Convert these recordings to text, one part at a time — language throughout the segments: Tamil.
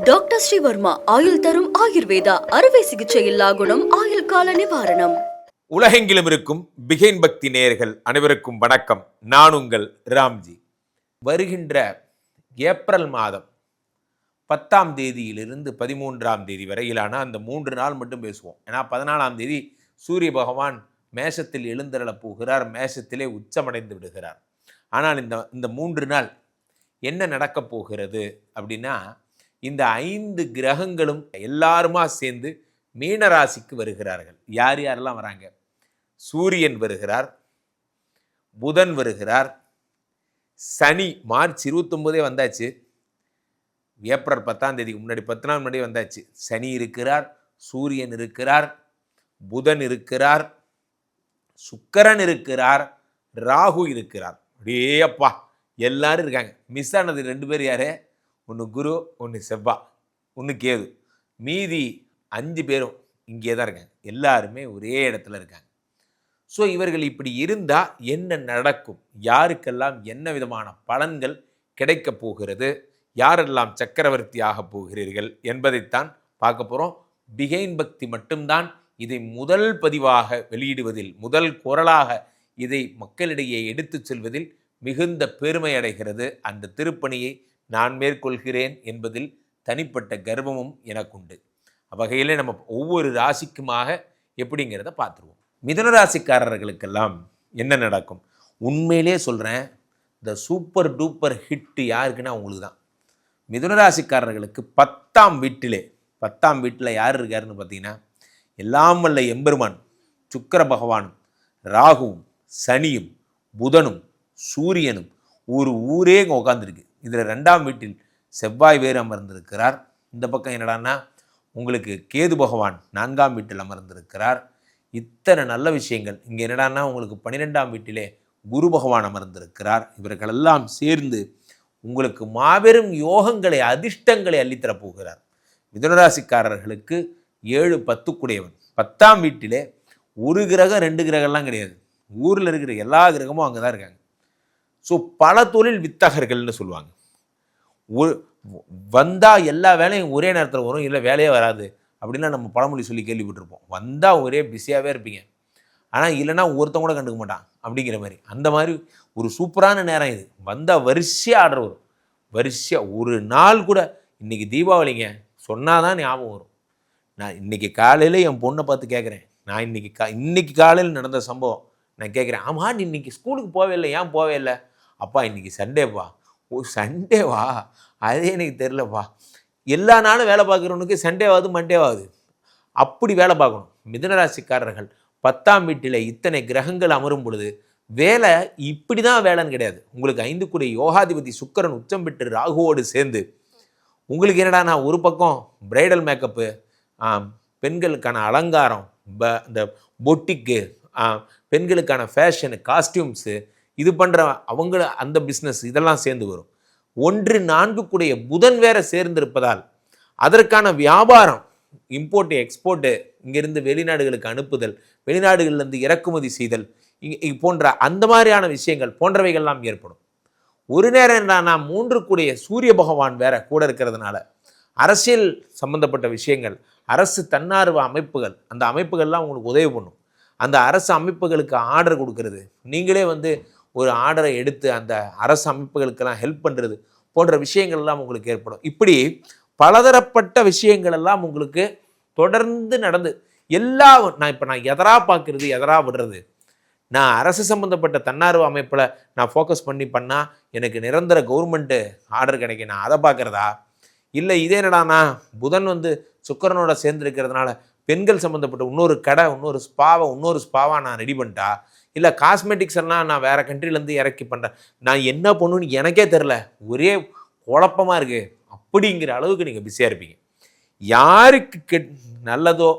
டாக்டர் ஸ்ரீவர்மா ஆயுள் தரும் ஆயுர்வேதா அறுவை சிகிச்சை இல்லா குணம் ஆயுள் கால நிவாரணம். உலகெங்கிலும் இருக்கும் பிகைன் பக்தி நேயர்கள் அனைவருக்கும் வணக்கம். நான் உங்கள் ராம்ஜி. வருகின்ற ஏப்ரல் மாதம் 10ஆம் தேதியிலிருந்து 13ஆம் தேதி வரையிலான அந்த 3 நாள் மட்டும் பேசுவோம். ஏன்னா 14ஆம் தேதி சூரிய பகவான் மேஷத்தில் எழுந்தருளப் போகிறார், மேஷத்திலே உச்சமடைந்து விடுகிறார். ஆனால் இந்த 3 நாள் என்ன நடக்கப் போகிறது அப்படின்னா, இந்த 5 கிரகங்களும் எல்லாருமா சேர்ந்து மீனராசிக்கு வருகிறார்கள். யார் யாரெல்லாம் வராங்க? சூரியன் வருகிறார், புதன் வருகிறார், சனி மார்ச் 29 வந்தாச்சு, ஏப்ரல் 10ஆம் தேதிக்கு முன்னாடி 10 நாள் முன்னாடி வந்தாச்சு. சனி இருக்கிறார், சூரியன் இருக்கிறார், புதன் இருக்கிறார், சுக்கிரன் இருக்கிறார், ராகு இருக்கிறார். அப்படியே அப்பா எல்லாரும் இருக்காங்க. மிஸ் ஆனது 2 பேர் யாரு? ஒன்று குரு, ஒன்று செவ்வாய், ஒன்று கேது. மீதி 5 பேரும் இங்கே தான் இருக்காங்க. எல்லாருமே ஒரே இடத்துல இருக்காங்க. ஸோ இவர்கள் இப்படி இருந்தால் என்ன நடக்கும்? யாருக்கெல்லாம் என்ன விதமான பலன்கள் கிடைக்கப் போகிறது? யாரெல்லாம் சக்கரவர்த்தி ஆகப் போகிறீர்கள் என்பதைத்தான் பார்க்க போகிறோம். பிகைன் பக்தி மட்டும்தான் இதை முதல் பதிவாக வெளியிடுவதில், முதல் குரலாக இதை மக்களிடையே எடுத்து செல்வதில் மிகுந்த பெருமை அடைகிறது. அந்த திருப்பணியை நான் மேற்கொள்கிறேன் என்பதில் தனிப்பட்ட கர்வமும் எனக்குண்டு. வகையில் நம்ம ஒவ்வொரு ராசிக்குமாக எப்படிங்கிறத பார்த்துருவோம். மிதுன ராசிக்காரர்களுக்கெல்லாம் என்ன நடக்கும்? உண்மையிலே சொல்கிறேன், இந்த சூப்பர் டூப்பர் ஹிட்டு யாருக்குன்னா உங்களுக்கு தான். மிதுன ராசிக்காரர்களுக்கு 10ஆம் வீட்டில் யார் இருக்காருன்னு பார்த்தீங்கன்னா, எல்லாம் வல்ல எம்பெருமான் சுக்கிர பகவானும், ராகுவும், சனியும், புதனும், சூரியனும், ஒரு ஊரே உட்காந்துருக்கு. இதில் 2ஆம் வீட்டில் செவ்வாய் வேறு அமர்ந்திருக்கிறார். இந்த பக்கம் என்னடான்னா உங்களுக்கு கேது பகவான் 4ஆம் வீட்டில் அமர்ந்திருக்கிறார். இத்தனை நல்ல விஷயங்கள். இங்கே என்னடான்னா உங்களுக்கு 12ஆம் வீட்டிலே குரு பகவான் அமர்ந்திருக்கிறார். இவர்களெல்லாம் சேர்ந்து உங்களுக்கு மாபெரும் யோகங்களை, அதிர்ஷ்டங்களை அள்ளித்தரப் போகிறார். மிதுனராசிக்காரர்களுக்கு 7 10 கூடையவன். 10ஆம் வீட்டிலே ஒரு கிரகம் 2 கிரகம்லாம் கிடையாது. ஊரில் இருக்கிற எல்லா கிரகமும் அங்கே தான் இருக்காங்க. ஸோ பல தொழில் வித்தகர்கள்னு சொல்லுவாங்க. வந்தால் எல்லா வேலையும் ஒரே நேரத்தில் வரும், இல்லை வேலையே வராது அப்படின்னா நம்ம பழமொழி சொல்லி கேள்விப்பட்டிருப்போம். வந்தால் ஒரே பிஸியாகவே இருப்பீங்க, ஆனால் இல்லைனா ஒருத்தன் கூட கண்டுக்க மாட்டான் அப்படிங்கிற மாதிரி. அந்த மாதிரி ஒரு சூப்பரான நேரம் இது. வந்தால் வரிசையாக ஆர்டர் வரும். வரிசையாக ஒரு நாள் கூட இன்றைக்கி தீபாவளிங்க சொன்னால் தான் ஞாபகம் வரும். நான் இன்றைக்கி காலையில் என் பொண்ணை பார்த்து கேட்குறேன். நான் இன்றைக்கி காலையில் நடந்த சம்பவம் நான் கேட்குறேன். ஆமாம், நீ இன்றைக்கி ஸ்கூலுக்கு போவே இல்லை, ஏன் போவே இல்லை? அப்பா இன்றைக்கி சண்டேப்பா. ஓ சண்டேவா? அதே எனக்கு தெரிலப்பா. எல்லா நாளும் வேலை பார்க்குறவனுக்கு சண்டேவாது மண்டேவாது, அப்படி வேலை பார்க்கணும். மிதுனராசிக்காரர்கள் 10ஆம் வீட்டில் இத்தனை கிரகங்கள் அமரும் பொழுது வேலை இப்படி தான் வேலைன்னு கிடையாது. உங்களுக்கு 5 கூடிய யோகாதிபதி சுக்கிரன் உச்சம் பெற்று ராகுவோடு சேர்ந்து உங்களுக்கு என்னடானா ஒரு பக்கம் பிரைடல் மேக்கப்பு, பெண்களுக்கான அலங்காரம், இந்த பொட்டிக்கு, பெண்களுக்கான ஃபேஷனு, காஸ்டியூம்ஸு, இது பண்ணுற அவங்கள அந்த பிஸ்னஸ் இதெல்லாம் சேர்ந்து வரும். 1 4 கூடிய புதன் வேற சேர்ந்திருப்பதால் அதற்கான வியாபாரம், இம்போர்ட்டு எக்ஸ்போர்ட்டு, இங்கேருந்து வெளிநாடுகளுக்கு அனுப்புதல், வெளிநாடுகளிலிருந்து இறக்குமதி செய்தல், போன்ற அந்த மாதிரியான விஷயங்கள் போன்றவைகள்லாம் ஏற்படும். ஒரு நேரம் என்னன்னா 3 கூடிய சூரிய பகவான் வேற கூட இருக்கிறதுனால அரசியல் சம்பந்தப்பட்ட விஷயங்கள், அரசு தன்னார்வ அமைப்புகள், அந்த அமைப்புகள்லாம் உங்களுக்கு உதவி பண்ணும். அந்த அரசு அமைப்புகளுக்கு ஆர்டர் கொடுக்கறது, நீங்களே ஒரு ஆர்டரை எடுத்து அந்த அரசு அமைப்புகளுக்கெல்லாம் ஹெல்ப் பண்ணுறது போன்ற விஷயங்கள்லாம் உங்களுக்கு ஏற்படும். இப்படி பலதரப்பட்ட விஷயங்கள் எல்லாம் உங்களுக்கு தொடர்ந்து நடந்து நான் எதரா பார்க்குறது, எதரா விடுறது? நான் அரசு சம்மந்தப்பட்ட தன்னார்வ அமைப்பில் நான் ஃபோக்கஸ் பண்ணால் எனக்கு நிரந்தர கவர்மெண்ட்டு ஆர்டர் கிடைக்கும், நான் அதை பார்க்குறதா? இல்லை இதே என்னடானா புதன் சுக்கிரனோட சேர்ந்துருக்கிறதுனால பெண்கள் சம்மந்தப்பட்ட இன்னொரு கடை, இன்னொரு ஸ்பாவாக நான் ரெடி பண்ணிட்டா? இல்லை காஸ்மெட்டிக்ஸ் எல்லாம் நான் வேறு கண்ட்ரிலேருந்து இறக்கி பண்ணுறேன், நான் என்ன பண்ணுன்னு எனக்கே தெரில, ஒரே குழப்பமாக இருக்குது அப்படிங்கிற அளவுக்கு நீங்கள் பிஸியாக இருப்பீங்க. யாருக்கு நல்லதோ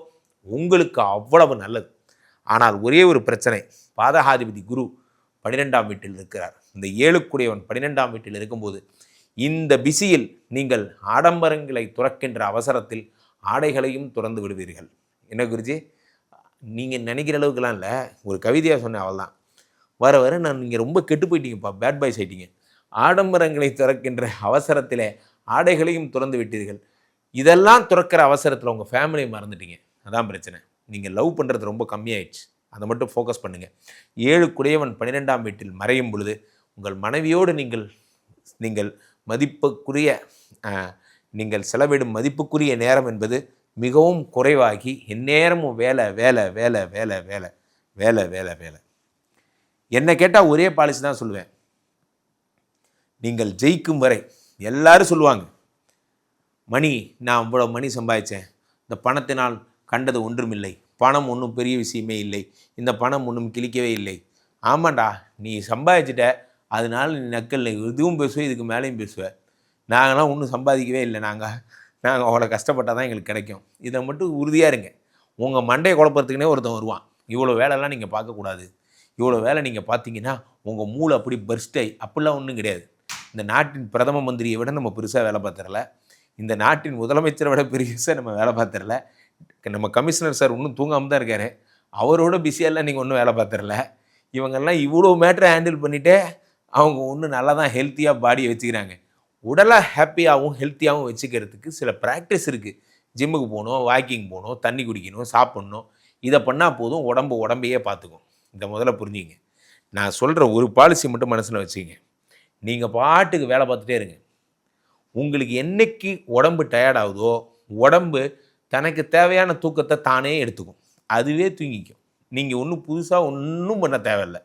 உங்களுக்கு அவ்வளவு நல்லது. ஆனால் ஒரே ஒரு பிரச்சனை, பாதகாதிபதி குரு 12ஆம் வீட்டில் இருக்கிறார். இந்த 7 கூடியவன் 12ஆம் வீட்டில் இருக்கும்போது இந்த பிஸியில் நீங்கள் ஆடம்பரங்களை துறக்கின்ற அவசரத்தில் ஆடைகளையும் துறந்து விடுவீர்கள். என்ன குருஜி, நீங்கள் நினைக்கிற அளவுக்குலாம் இல்லை, ஒரு கவிதையாக சொன்னேன், அவள் தான். வர நீங்கள் ரொம்ப கெட்டு போயிட்டீங்கப்பா, பேட் பாய்ஸ் ஆகிட்டீங்க. ஆடம்பரங்களை துறக்கின்ற அவசரத்திலே ஆடைகளையும் துறந்து விட்டீர்கள். இதெல்லாம் துறக்கிற அவசரத்தில் உங்கள் ஃபேமிலியை மறந்துட்டீங்க. அதான் பிரச்சனை. நீங்கள் லவ் பண்ணுறது ரொம்ப கம்மியாயிடுச்சு. அதை மட்டும் ஃபோக்கஸ் பண்ணுங்கள். 7 குடையவன் 12ஆம் வீட்டில் மறையும் பொழுது உங்கள் மனைவியோடு நீங்கள் மதிப்புக்குரிய நீங்கள் செலவிடும் மதிப்புக்குரிய நேரம் என்பது மிகவும் குறைவாகி எந்நேரமும் வேலை வேலை வேலை வேலை வேலை வேலை வேலை வேலை. என்னை கேட்டால் ஒரே பாலிசி தான் சொல்லுவேன். நீங்கள் ஜெயிக்கும் வரை எல்லாரும் சொல்லுவாங்க, மணி நான் இவ்வளோ மணி சம்பாதிச்சேன், இந்த பணத்தினால் கண்டது ஒன்றுமில்லை, பணம் ஒன்றும் பெரிய விஷயமே இல்லை, இந்த பணம் ஒன்றும் கிழிக்கவே இல்லை. ஆமாண்டா, நீ சம்பாதிச்சிட்ட, அதனால நீ நக்கல் இதுவும் பேசுவேன், இதுக்கு மேலேயும் பேசுவேன். நாங்களாம் ஒன்றும் சம்பாதிக்கவே இல்லை, நாங்கள் அவ்வளோ கஷ்டப்பட்டால் தான் எங்களுக்கு கிடைக்கும். இதை மட்டும் உறுதியாக இருங்க. உங்கள் மண்டையை குழப்பறதுக்குனே ஒருத்தன் வருவான். இவ்வளோ வேலைலாம் நீங்கள் பார்க்கக்கூடாது, இவ்வளோ வேலை நீங்கள் பார்த்தீங்கன்னா உங்கள் மூளை அப்படி பர்ஸ்ட் ஆகி, அப்படிலாம் ஒன்றும் கிடையாது. இந்த நாட்டின் பிரதம மந்திரியை விட நம்ம பெருசாக வேலை பார்த்துடல, இந்த நாட்டின் முதலமைச்சரை விட பெருசாக நம்ம வேலை பார்த்துடல, நம்ம கமிஷனர் சார் இன்னும் தூங்காமல் தான் இருக்கார், அவரோட பிஸியெல்லாம் நீங்கள் ஒன்றும் வேலை பார்த்துடல. இவங்கெல்லாம் இவ்வளோ மேட்டரை ஹேண்டில் பண்ணிவிட்டு அவங்க ஒன்றும் நல்லா தான் ஹெல்த்தியாக பாடியை வச்சுக்கிறாங்க. உடலை ஹாப்பியாகவும் ஹெல்த்தியாகவும் வச்சுக்கிறதுக்கு சில ப்ராக்டிஸ் இருக்குது. ஜிம்முக்கு போகணும், வாக்கிங் போகணும், தண்ணி குடிக்கணும், சாப்பிட்ணும். இதை பண்ணால் போதும், உடம்பையே பார்த்துக்கும். இதை முதல்ல புரிஞ்சுங்க. நான் சொல்கிற ஒரு பாலிசி மட்டும் மனசில் வச்சுக்கிங்க. நீங்கள் பாட்டுக்கு வேலை பார்த்துட்டே இருங்க. உங்களுக்கு என்றைக்கு உடம்பு டயர்ட் ஆகுதோ, உடம்பு தனக்கு தேவையான தூக்கத்தை தானே எடுத்துக்கும், அதுவே தூங்கிக்கும். நீங்கள் ஒன்றும் புதுசாக ஒன்றும் பண்ண தேவையில்லை.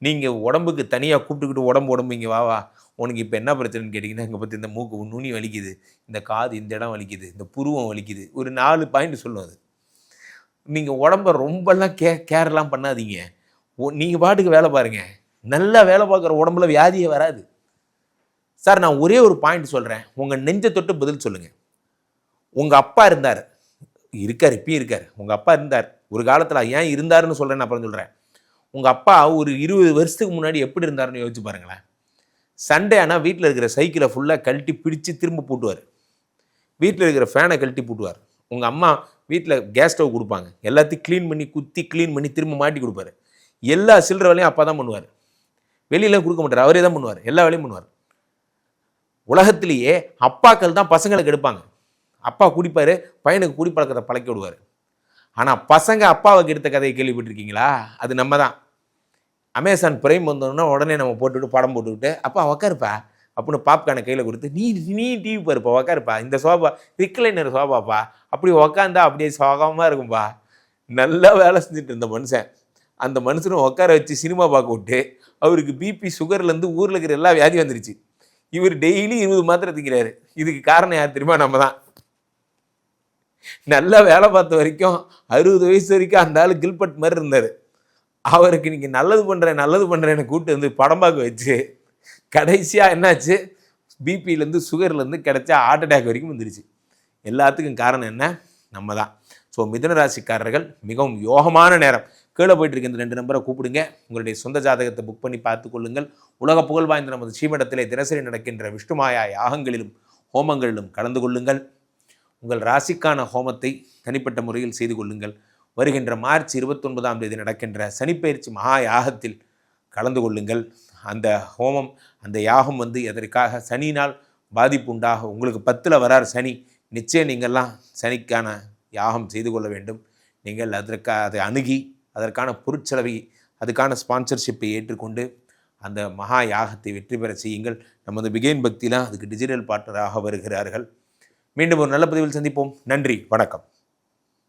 நீங்கள் உடம்புக்கு தனியாக கூப்பிட்டுக்கிட்டு உடம்பு இங்கே வா உனக்கு இப்போ என்ன பிரச்சனைன்னு கேட்டிங்கன்னா, இங்கே பற்றி இந்த மூக்கு நுனி வலிக்குது, இந்த காது இந்த இடம் வலிக்குது, இந்த புருவம் வலிக்குது, ஒரு 4 பாயிண்ட் சொல்லும். அது நீங்கள் உடம்பை ரொம்பலாம் கேர்லாம் பண்ணாதீங்க. நீங்கள் பாட்டுக்கு வேலை பாருங்கள். நல்லா வேலை பார்க்குற உடம்புல வியாதியே வராது. சார், நான் ஒரே ஒரு பாயிண்ட் சொல்கிறேன், உங்கள் நெஞ்சை தொட்டு பதில் சொல்லுங்கள். உங்கள் அப்பா இருக்கார், இப்பயும் இருக்கார். உங்கள் அப்பா இருந்தார் ஒரு காலத்தில். ஏன் இருந்தாருன்னு சொல்கிறேன்னு அப்புறம் சொல்கிறேன். உங்கள் அப்பா ஒரு 20 வருஷத்துக்கு முன்னாடி எப்படி இருந்தாருன்னு யோசிச்சு பாருங்களேன். சண்டே ஆனால் வீட்டில் இருக்கிற சைக்கிளை ஃபுல்லாக கழட்டி பிடிச்சி திரும்ப போட்டுவார். வீட்டில் இருக்கிற ஃபேனை கழட்டி போட்டுவார். உங்கள் அம்மா வீட்டில் கேஸ் ஸ்டவ் கொடுப்பாங்க, எல்லாத்தையும் க்ளீன் பண்ணி குத்தி க்ளீன் பண்ணி திரும்ப மாட்டி கொடுப்பாரு. எல்லா சில்லற வேலையும் அப்பா தான் பண்ணுவார். வெளியெல்லாம் கொடுக்க மாட்டார், அவரே தான் பண்ணுவார். எல்லா வேலையும் பண்ணுவார். உலகத்திலேயே அப்பாக்கள் தான் பசங்களுக்கு எடுப்பாங்க. அப்பா குடிப்பார், பையனுக்கு குடிப்பழக்கத்தை பழக்கி விடுவார். ஆனால் பசங்க அப்பாவுக்கு எடுத்த கதையை கேள்விப்பட்டிருக்கீங்களா? அது நம்ம தான். அமேசான் பிரைம் வந்தோன்னா உடனே நம்ம போட்டுவிட்டு படம் போட்டுவிட்டு, அப்பா உக்காருப்பா அப்படின்னு பாப்கார்னை கையில் கொடுத்து, நீ டிவி பாருப்பா, உக்காருப்பா, இந்த சோபா ரிக்ளைனர் சோபாப்பா, அப்படி உக்காந்தா அப்படியே சோகமாக இருக்கும்பா. நல்லா வேலை செஞ்சுட்டு இருந்த மனுஷன், அந்த மனுஷனை உட்கார வச்சு சினிமா பார்க்க விட்டு அவருக்கு பிபி சுகர்லேருந்து ஊரில் இருக்கிற எல்லா வியாதி வந்துருச்சு. இவர் டெய்லி 20 மாத்திரை திங்கிறாரு. இதுக்கு காரணம் யார் தெரியுமா? நம்ம தான். நல்லா வேலை பார்த்த வரைக்கும் 60 வயசு வரைக்கும் அந்த ஆள் கில்பட் மாதிரி இருந்தார். அவருக்கு நீங்கள் நல்லது பண்ணுறேன்னு கூப்பிட்டு வந்து படம் பார்க்க வச்சு கடைசியாக என்னாச்சு, பிபிலேருந்து சுகர்லேருந்து கிடைச்சா ஹார்ட் அட்டாக் வரைக்கும் வந்துருச்சு. எல்லாத்துக்கும் காரணம் என்ன? நம்ம தான். ஸோ மிதுன ராசிக்காரர்கள் மிகவும் யோகமான நேரம். கீழே போயிட்டு இருக்க இந்த 2 நம்பரை கூப்பிடுங்க. உங்களுடைய சொந்த ஜாதகத்தை புக் பண்ணி பார்த்து கொள்ளுங்கள். உலக புகழ் வாய்ந்த நமது ஸ்ரீமடத்திலே தினசரி நடக்கின்ற விஷ்ணுமாயா யாகங்களிலும் ஹோமங்களிலும் கலந்து கொள்ளுங்கள். உங்கள் ராசிக்கான ஹோமத்தை தனிப்பட்ட முறையில் செய்து கொள்ளுங்கள். வருகின்ற மார்ச் 29ஆம் தேதி நடக்கின்ற சனிப்பெயர்ச்சி மகா யாகத்தில் கலந்து கொள்ளுங்கள். அந்த ஹோமம், அந்த யாகம் எதற்காக, சனியினால் பாதிப்பு உண்டாக, உங்களுக்கு 10ல் வரார் சனி, நிச்சயம் நீங்கள்லாம் சனிக்கான யாகம் செய்து கொள்ள வேண்டும். நீங்கள் அதை அணுகி அதற்கான பொருட்செலவை, அதுக்கான ஸ்பான்சர்ஷிப்பை ஏற்றுக்கொண்டு அந்த மகா யாகத்தை வெற்றி பெற செய்யுங்கள். நமது பிகைன் பக்திலாம் அதுக்கு டிஜிட்டல் பார்ட்னராக வருகிறார்கள். மீண்டும் ஒரு நல்ல பதிவில் சந்திப்போம். நன்றி, வணக்கம்.